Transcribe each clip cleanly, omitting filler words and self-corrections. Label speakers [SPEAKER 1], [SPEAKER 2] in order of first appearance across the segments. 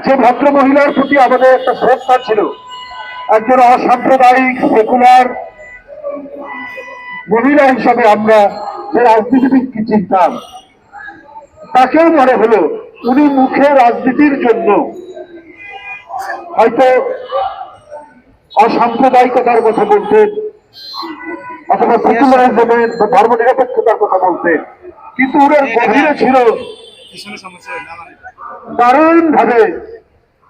[SPEAKER 1] যে ভদ্র মহিলার প্রতি আমাদের একটা শ্রদ্ধা ছিল, একজন অসাম্প্রদায়িক সেকুলার মহিলা হিসাবে আমরা যে রাজনীতিবিদকে চিনতাম, তাকেও মনে হলো উনি মুখে রাজনীতির জন্য হয়তো অসাম্প্রদায়িকতার কথা বলতেন অথবা সেকুলারিজমের বা ধর্ম নিরপেক্ষতার কথা বলতেন, কিন্তু ওনার গভীরে ছিল দারুণ ভাবে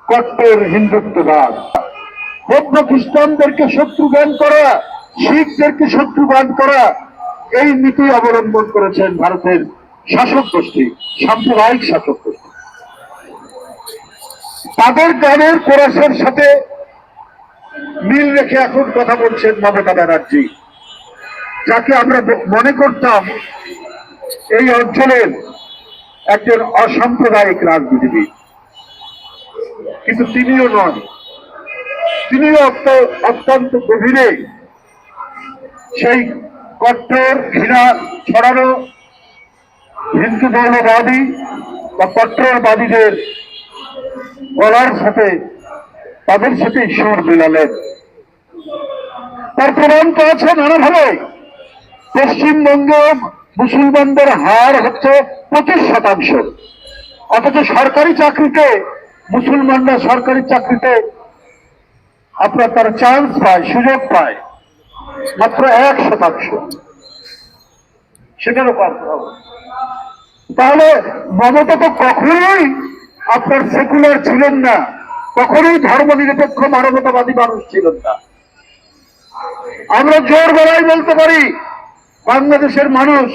[SPEAKER 1] কট্টর হিন্দুত্ববাদ। বৌদ্ধ খ্রিস্টানদেরকে শত্রু জ্ঞান করা, শিখদেরকে শত্রু জ্ঞান করা, এই নীতি অবলম্বন করেছেন ভারতের শাসক গোষ্ঠী, সাম্প্রদায়িক শাসক গোষ্ঠী। তাদের জ্ঞানের কোরাসের সাথে মিল রেখে এখন কথা বলছেন মমতা ব্যানার্জি, যাকে আমরা মনে করতাম এই অঞ্চলের একজন অসাম্প্রদায়িক রাজনীতিবিদ, কিন্তু তিনিও নন। তিনিও অত্যন্ত গভীরে সেই কট্টর ঘৃণা ছড়ানো হিন্দু ধর্মবাদী বা কট্টরবাদীদের গলার সাথে তাদের সাথে সুর মিলালেন। তার প্রমাণ তো আছে নানাভাবে। পশ্চিমবঙ্গে মুসলমানদের হার হচ্ছে 25%, অথচ সরকারি চাকরিতে মুসলমানরা সরকারি চাকরিতে আপনার তারা চান্স পায়, সুযোগ পায় মাত্র 1%। সেটারও কম হবে। তাহলে মমতা তো কখনোই আপনার সেকুলার ছিলেন না, কখনোই ধর্ম নিরপেক্ষ মানবতাবাদী মানুষ ছিলেন না। আমরা জোর গলায় বলতে পারি, বাংলাদেশের মানুষ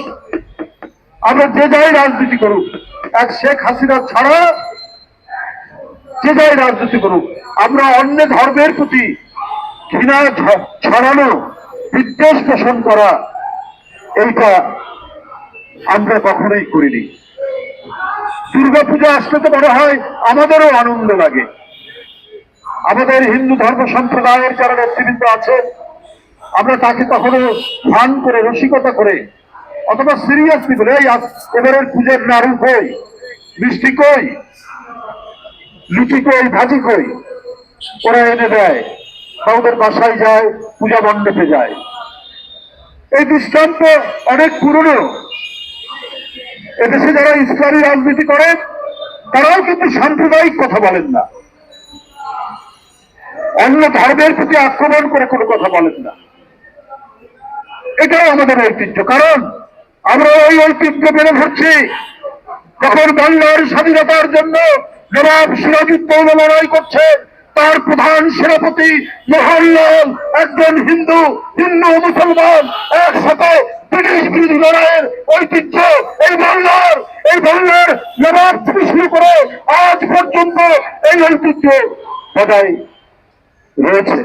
[SPEAKER 1] আমরা যে যাই রাজনীতি করুক, এক শেখ হাসিনা ছাড়া যে যাই রাজনীতি করুক, আমরা অন্য ধর্মের প্রতি ঘৃণা ছড়ানো, বিদ্বেষ পোষণ করা, এইটা আমরা কখনোই করিনি। দুর্গাপূজা আসলে তো মনে হয় আমাদেরও আনন্দ লাগে। আমাদের হিন্দু ধর্ম সম্প্রদায়ের যারা নেতৃবৃন্দ আছেন, আমরা তাকে কখনো ফান করে, রসিকতা করে অথবা সিরিয়াসলি বলে, এই এবারের পুজোর নাড়ু কই, মিষ্টি কই, লুচি কই, ভাজি কই, ওরা এনে দেয় বা ওদের বাসায় যায়, পূজা মণ্ডপে যায়। এই দৃষ্টান্ত অনেক পুরনো। এদেশে যারা ইসলামী রাজনীতি করেন তারাও কিন্তু সাম্প্রদায়িক কথা বলেন না, অন্য ধর্মের প্রতি আক্রমণ করে কোনো কথা বলেন না। এটাও আমাদের ঐতিহ্য, কারণ আমরা ওই ঐতিহ্য মেনে ধরছি। যখন বাংলার স্বাধীনতার জন্য নবাব সিরাজউদ্দৌলা লড়াই করছে, তার প্রধান সেনাপতি মোহনলাল একজন হিন্দু, হিন্দু মুসলমান একসাথে ব্রিটিশ বিরোধী লড়াইয়ের ঐতিহ্য এই বাংলার নবাব থেকে শুরু করে আজ পর্যন্ত এই ঐতিহ্য বজায় রয়েছে।